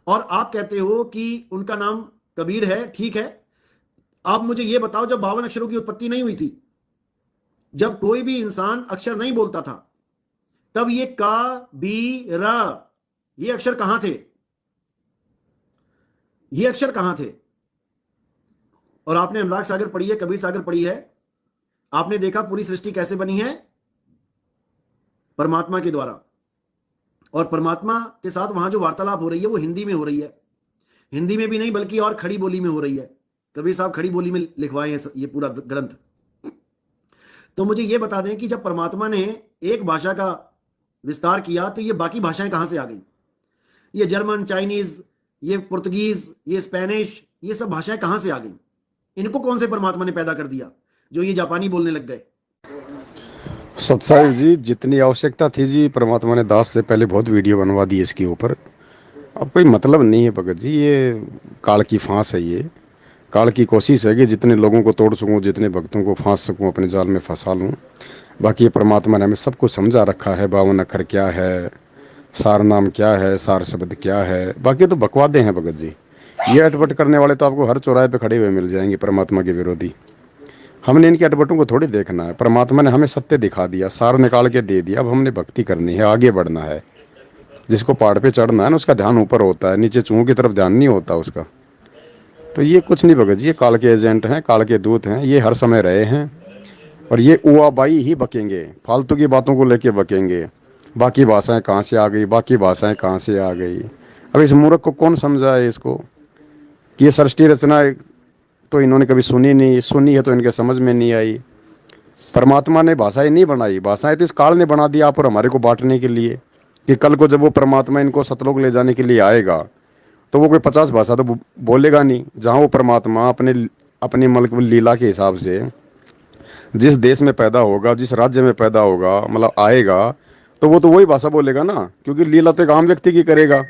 और आप कहते हो कि उनका नाम कबीर है। ठीक है, आप मुझे ये बताओ, जब 52 अक्षरों की उत्पत्ति नहीं हुई थी, जब कोई भी इंसान अक्षर नहीं बोलता था, तब ये का बी रा, ये अक्षर कहां थे? ये अक्षर कहां थे? और आपने अनुराग सागर पढ़ी है, कबीर सागर पढ़ी है, आपने देखा पूरी सृष्टि कैसे बनी है? परमात्मा के द्वारा। और परमात्मा के साथ वहां जो वार्तालाप हो रही है वो हिंदी में हो रही है। हिंदी में भी नहीं बल्कि और खड़ी बोली में हो रही है। कबीर साहब खड़ी बोली में लिखवाए हैं ये पूरा ग्रंथ। तो मुझे ये बता दें कि जब परमात्मा ने एक भाषा का विस्तार किया तो ये बाकी भाषाएं कहां से आ गई? ये जर्मन, चाइनीज, ये पुर्तगीज, ये स्पेनिश, ये सब भाषाएं कहां से आ गई? इनको कौन से परमात्मा ने पैदा कर दिया जो ये जापानी बोलने लग गए? सत्साई जी, जितनी आवश्यकता थी जी, परमात्मा ने दास से पहले बहुत वीडियो बनवा दी इसके ऊपर। अब कोई मतलब नहीं है भगत जी, ये काल की फांस है। ये काल की कोशिश है कि जितने लोगों को तोड़ सकूं, जितने भक्तों को फांस सकूं, अपने जाल में फंसा लूं। बाकी ये परमात्मा ने हमें सब कुछ समझा रखा है। 52 अक्षर क्या है, सार नाम क्या है, सार शब्द क्या है, बाकी तो बकवादे हैं भगत जी। ये अटपट करने वाले तो आपको हर चौराहे पे खड़े हुए मिल जाएंगे, परमात्मा के विरोधी। हमने इनके अटपटों को थोड़ी देखना है। परमात्मा ने हमें सत्य दिखा दिया, सार निकाल के दे दिया। अब हमने भक्ति करनी है, आगे बढ़ना है। जिसको पहाड़ पे चढ़ना है ना, उसका ध्यान ऊपर होता है, नीचे चूहों की तरफ ध्यान नहीं होता उसका। तो ये कुछ नहीं भगत जी, ये काल के एजेंट हैं, काल के दूत हैं। ये हर समय रहे हैं और ये उआबाई ही बकेंगे, फालतू की बातों को लेके बकेंगे। बाकी भाषाएं कहाँ से आ गई, बाकी भाषाएं कहाँ से आ गई। अब इस मूर्ख को कौन समझाए इसको कि ये सृष्टि रचना तो इन्होंने कभी सुनी नहीं, सुनी है तो इनके समझ में नहीं आई। परमात्मा ने भाषाएं नहीं बनाई, भाषाएं तो इस काल ने बना दिया आप और हमारे को बांटने के लिए, कि कल को जब वो परमात्मा इनको सतलोक ले जाने के लिए आएगा तो वो कोई 50 भाषा तो बोलेगा नहीं। जहाँ वो परमात्मा अपने अपने मल्क लीला के हिसाब से जिस देश में पैदा होगा, जिस राज्य में पैदा होगा, मतलब आएगा, तो वो तो वही भाषा बोलेगा ना, क्योंकि लीला तो एक आम व्यक्ति की करेगा।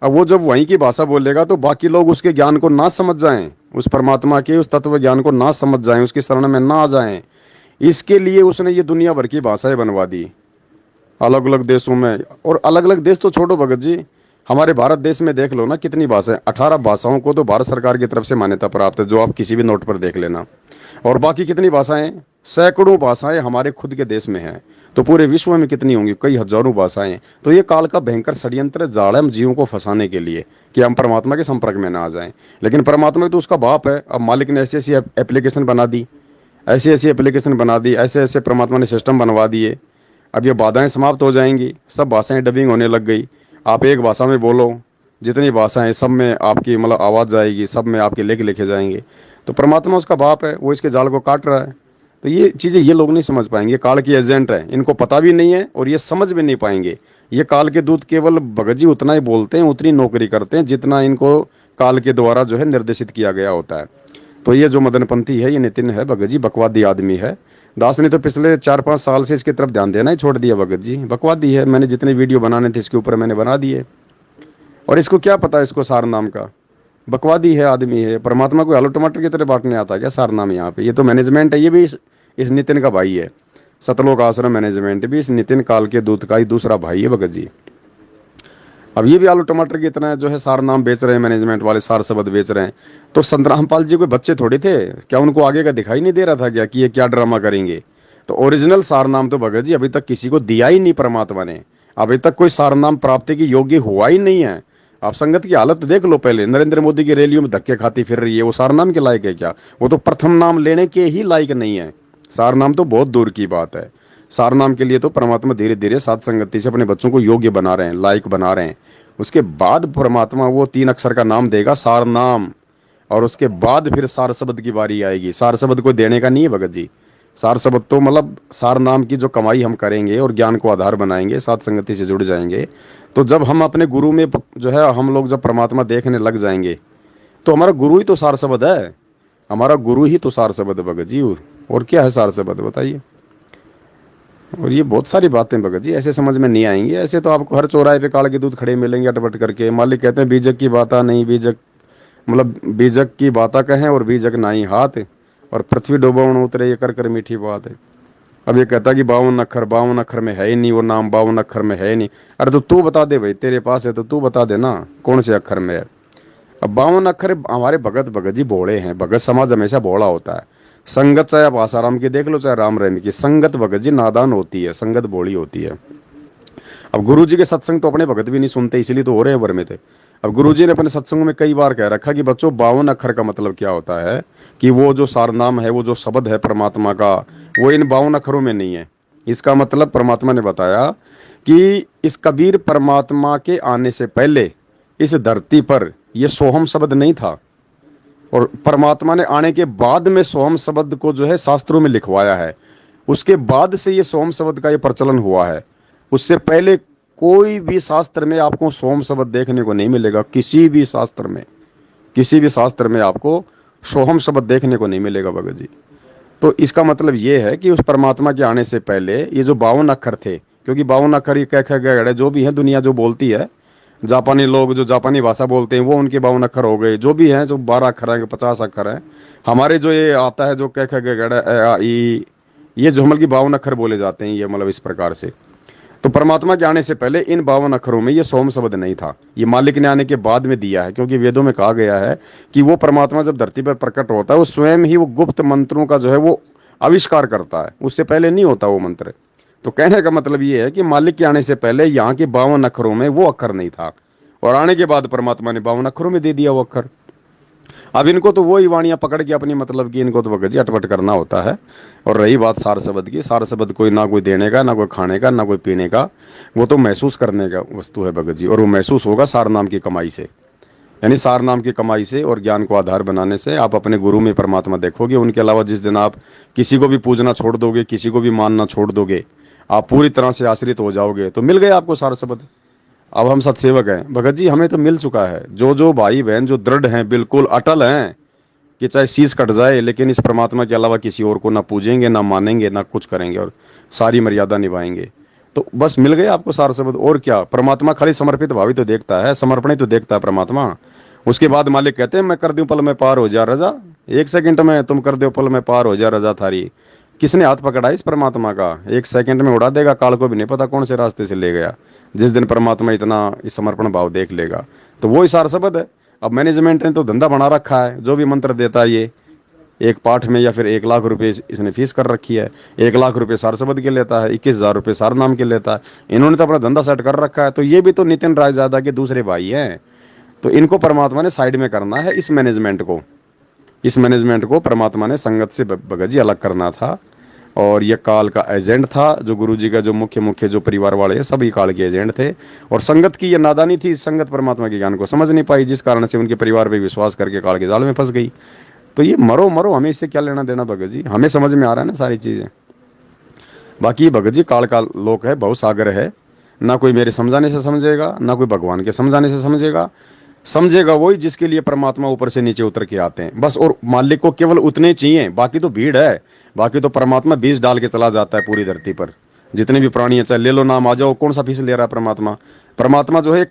अब वो जब वहीं की भाषा बोलेगा तो बाकी लोग उसके ज्ञान को ना समझ जाएं, उस परमात्मा के उस तत्व ज्ञान को ना समझ जाएं, उसकी शरण में ना आ जाएं। इसके लिए उसने ये दुनिया भर की भाषाएं बनवा दी अलग अलग देशों में। और अलग अलग देश तो छोड़ो भगत जी, हमारे भारत देश में देख लो ना, कितनी भाषाएं। 18 भाषाओं को तो भारत सरकार की तरफ से मान्यता प्राप्त है, जो आप किसी भी नोट पर देख लेना। और बाकी कितनी भाषाएं, सैकड़ों भाषाएं हमारे खुद के देश में हैं। तो पूरे विश्व में कितनी होंगी, कई हजारों भाषाएं। तो ये काल का भयंकर षड्यंत्र जाल है हम जीवों को फंसाने के लिए, कि हम परमात्मा के संपर्क में ना आ जाएं। लेकिन परमात्मा तो उसका बाप है। अब मालिक ने ऐसी ऐसी एप्लीकेशन बना दी, ऐसी ऐसी एप्लीकेशन बना दी, ऐसे ऐसे परमात्मा ने सिस्टम बनवा दिए। अब ये बाधाएं समाप्त हो जाएंगी, सब भाषाएं डबिंग होने लग गई। आप एक भाषा में बोलो, जितनी भाषाएं सब में आपकी मतलब आवाज़ जाएगी, सब में आपके लेख लिखे जाएंगे। तो परमात्मा उसका बाप है, वो इसके जाल को काट रहा है। तो ये चीज़ें ये लोग नहीं समझ पाएंगे, काल की एजेंट है, इनको पता भी नहीं है और ये समझ भी नहीं पाएंगे। ये काल के दूत केवल भगत जी उतना ही बोलते हैं, उतनी नौकरी करते हैं जितना इनको काल के द्वारा जो है निर्देशित किया गया होता है। तो ये जो मदनपंथी है, ये नितिन है भगत जी, बकवादी आदमी है। दास ने तो पिछले 4-5 साल से इसकी तरफ ध्यान देना ही छोड़ दिया भगत जी। बकवादी है, मैंने जितने वीडियो बनाने थे इसके ऊपर मैंने बना दिए। और इसको क्या पता, इसको सार नाम का। बकवादी है आदमी है। परमात्मा को आलू टमाटर की तरह बांटने आता है क्या सार नाम? यहाँ पे ये तो मैनेजमेंट है, ये भी इस नितिन का भाई है। सतलोक आश्रम मैनेजमेंट भी इस नितिन काल के दूत का ही दूसरा भाई है भगत जी। अब ये भी आलू टमाटर की तरह जो है सार नाम बेच रहे हैं, मैनेजमेंट वाले सार शब्द बेच रहे हैं। तो संत रामपाल जी कोई बच्चे थोड़ी थे क्या? उनको आगे का दिखाई नहीं दे रहा था क्या कि ये क्या ड्रामा करेंगे? तो ओरिजिनल सार नाम तो भगत जी अभी तक किसी को दिया ही नहीं परमात्मा ने। अभी तक कोई सार नाम प्राप्ति की योग्य हुआ ही नहीं है। आप संगत की हालत देख लो पहले, नरेंद्र मोदी की रैलियों में धक्के खाती फिर रही है, वो सार नाम के लायक है क्या? वो तो प्रथम नाम लेने के ही लायक नहीं है। सार नाम तो बहुत दूर की बात है। सार नाम के लिए तो परमात्मा धीरे धीरे सात संगति से अपने बच्चों को योग्य बना रहे हैं, लायक बना रहे हैं। उसके बाद परमात्मा वो 3 अक्षर का नाम देगा, सार नाम। और उसके बाद फिर सार शब्द की बारी आएगी। सार शब्द को देने का नहीं है भगत जी। सार शब्द तो मतलब सार नाम की जो कमाई हम करेंगे और ज्ञान को आधार बनाएंगे, सात संगति से जुड़ जाएंगे, तो जब हम अपने गुरु में जो है हम लोग जब परमात्मा देखने लग जाएंगे, तो हमारा गुरु ही तो सार शब्द है। हमारा गुरु ही तो सार शब्द है भगत जी। और क्या है सार शब्द बताइए? और ये बहुत सारी बातें भगत जी ऐसे समझ में नहीं आएंगी। ऐसे तो आपको हर चौराहे पे काल के दूध खड़े मिलेंगे अटपट करके। मालिक कहते हैं बीजक की बाता नहीं, बीजक मतलब बीजक की बाता कहें और बीजक नहीं हाथ, और पृथ्वी डोबवन उतरे ये कर कर मीठी बात है। अब ये कहता कि 52 अक्षर में है ही नहीं, वो नाम 52 अक्षर में है ही नहीं। अरे तो तू बता दे भाई, तेरे पास है तो तू बता दे ना कौन से अक्षर में है। अब 52 अक्षर हमारे भगत भगत जी भोले हैं, भगत समाज हमेशा भोला होता है। संगत चाहे आप आसाराम की देख लो चाहे राम रहीम की, संगत भगत जी नादान होती है, संगत भोली होती है। अब गुरु जी के सत्संग तो अपने भगत भी नहीं सुनते, इसलिए तो हो रहे हैं भ्रमित। अब गुरु जी ने अपने सत्संग में कई बार कह रखा कि बच्चों 52 अक्षर का मतलब क्या होता है कि वो जो सारनाम है, वो जो शब्द है परमात्मा का, वो इन 52 अक्षरों में नहीं है। इसका मतलब परमात्मा ने बताया कि इस कबीर परमात्मा के आने से पहले इस धरती पर यह सोहम शब्द नहीं था, और परमात्मा ने आने के बाद में सोहम शब्द को जो है शास्त्रों में लिखवाया है। उसके बाद से ये सोहम शब्द का ये प्रचलन हुआ है। उससे पहले कोई भी शास्त्र में आपको सोहम शब्द देखने को नहीं मिलेगा, किसी भी शास्त्र में, किसी भी शास्त्र में आपको सोहम शब्द देखने को नहीं मिलेगा भगत जी। तो इसका मतलब ये है कि उस परमात्मा के आने से पहले ये जो 52 अक्षर थे, क्योंकि 52 अक्षर ये कह गए जो भी है दुनिया जो बोलती है, जापानी लोग जो जापानी भाषा बोलते हैं वो उनके 52 अक्षर हो गए, जो भी हैं जो 12 अक्षर हैं 50 अक्षर हैं। हमारे जो ये आता है जो कह गए ये जो मतलब की 52 अक्षर बोले जाते हैं, ये मतलब इस प्रकार से। तो परमात्मा के आने से पहले इन 52 अक्षरों में ये सोम शब्द नहीं था, ये मालिक ने आने के बाद में दिया है। क्योंकि वेदों में कहा गया है कि वो परमात्मा जब धरती पर प्रकट होता है वो स्वयं ही वो गुप्त मंत्रों का जो है वो आविष्कार करता है, उससे पहले नहीं होता वो मंत्र। तो कहने का मतलब ये है कि मालिक के आने से पहले यहाँ के 52 अक्षरों में वो अक्षर नहीं था, और आने के बाद परमात्मा ने 52 अक्षरों में दे दिया वो अक्षर। अब इनको तो वही वाणियां पकड़ के अपनी मतलब की इनको तो भगत जी अटपट करना होता है। और रही बात सार शब्द की, सार शब्द कोई ना कोई देने का, ना कोई खाने का, ना कोई पीने का, वो तो महसूस करने का वस्तु है भगत जी। और वो महसूस होगा सार नाम की कमाई से, यानी सार नाम की कमाई से और ज्ञान को आधार बनाने से। आप अपने गुरु में परमात्मा देखोगे, उनके अलावा जिस दिन आप किसी को भी पूजना छोड़ दोगे, किसी को भी मानना छोड़ दोगे, आप पूरी तरह से आश्रित हो जाओगे, तो मिल गए आपको सार शब्द। अब हम सत्सेवक हैं भगत जी, हमें तो मिल चुका है। जो भाई बहन जो दृढ़ हैं, बिल्कुल अटल हैं कि चाहे शीश कट जाए लेकिन इस परमात्मा के अलावा किसी और को ना पूजेंगे, ना मानेंगे, ना कुछ करेंगे, और सारी मर्यादा निभाएंगे, तो बस मिल गए आपको सार शब्द। और क्या, परमात्मा खाली समर्पित भावी तो देखता है, समर्पण ही तो देखता है परमात्मा। उसके बाद मालिक कहते हैं मैं कर दूं पल में पार हो जा रजा, 1 सेकंड में तुम कर दो पल में पार हो जा रजा थारी। किसने हाथ पकड़ा इस परमात्मा का, 1 सेकंड में उड़ा देगा, काल को भी नहीं पता कौन से रास्ते से ले गया। जिस दिन परमात्मा इतना इस समर्पण भाव देख लेगा तो वो ही सार शब्द है। अब मैनेजमेंट ने तो धंधा बना रखा है, जो भी मंत्र देता है ये एक पाठ में या फिर 1 लाख रुपए इसने फीस कर रखी है, 1 लाख रुपए सार शब्द के लेता है, 21,000 रुपए सार नाम के लेता है। इन्होंने तो अपना धंधा सेट कर रखा है। तो ये भी तो नितिन रायजादा के दूसरे भाई हैं, तो इनको परमात्मा ने साइड में करना है। इस मैनेजमेंट को परमात्मा ने संगत से भगत जी अलग करना था। और ये काल का एजेंट था, जो गुरु जी का जो मुख्य जो परिवार वाले हैं सभी काल के एजेंट थे। और संगत की ये नादानी थी, संगत परमात्मा के ज्ञान को समझ नहीं पाई, जिस कारण से उनके परिवार पे विश्वास करके काल के जाल में फंस गई। तो ये मरो हमें इससे क्या लेना देना भगत जी, हमें समझ में आ रहा है ना सारी चीजें। बाकी भगत जी काल का लोक है, बहुत सागर है, ना कोई मेरे समझाने से समझेगा, ना कोई भगवान के समझाने से समझेगा वही जिसके लिए परमात्मा ऊपर से नीचे उतर के आते हैं बस। और मालिक को केवल उतने चाहिए, बाकी तो भीड़ है, बाकी तो परमात्मा बीज डाल के चला जाता है पूरी धरती पर। जितने भी प्राणी है, चाहे ले लो नाम आ जाओ, कौन सा फीस ले रहा है परमात्मा जो है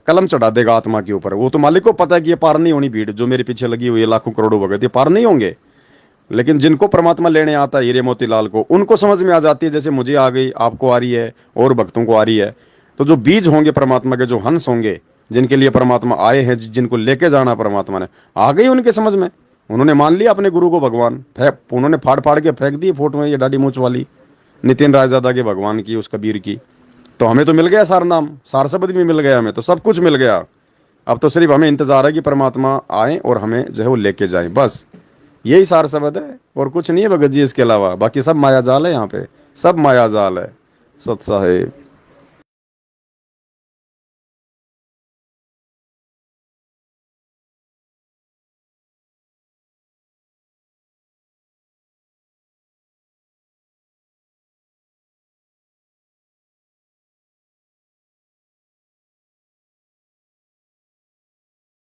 कलम चढ़ा देगा आत्मा के ऊपर। वो तो मालिक को पता है कि ये पार नहीं होनी भीड़, जो मेरे पीछे लगी हुई है लाखों करोड़ों भगत, ये पार नहीं होंगे। लेकिन जिनको परमात्मा लेने आता है हीरे मोतीलाल को, उनको समझ में आ जाती है, जैसे मुझे आ गई, आपको आ रही है, और भक्तों को आ रही है। तो जो बीज होंगे परमात्मा के, जो हंस होंगे, जिनके लिए परमात्मा आए हैं, जिनको लेके जाना परमात्मा ने, आ गई उनके समझ में। उन्होंने मान लिया अपने गुरु को भगवान, उन्होंने फाड़ के फेंक दी फोटो में ये दाढ़ी मूंछ वाली नितिन रायजादा के भगवान की, उस कबीर की। तो हमें तो मिल गया सार नाम, सार शब्द भी मिल गया, हमें तो सब कुछ मिल गया। अब तो सिर्फ हमें इंतजार है कि परमात्मा आए और हमें जो है वो लेके जाए, बस यही सार शब्द है और कुछ नहीं है भगत जी इसके अलावा। बाकी सब माया जाल है, यहाँ पे सब माया जाल है। सत साहेब।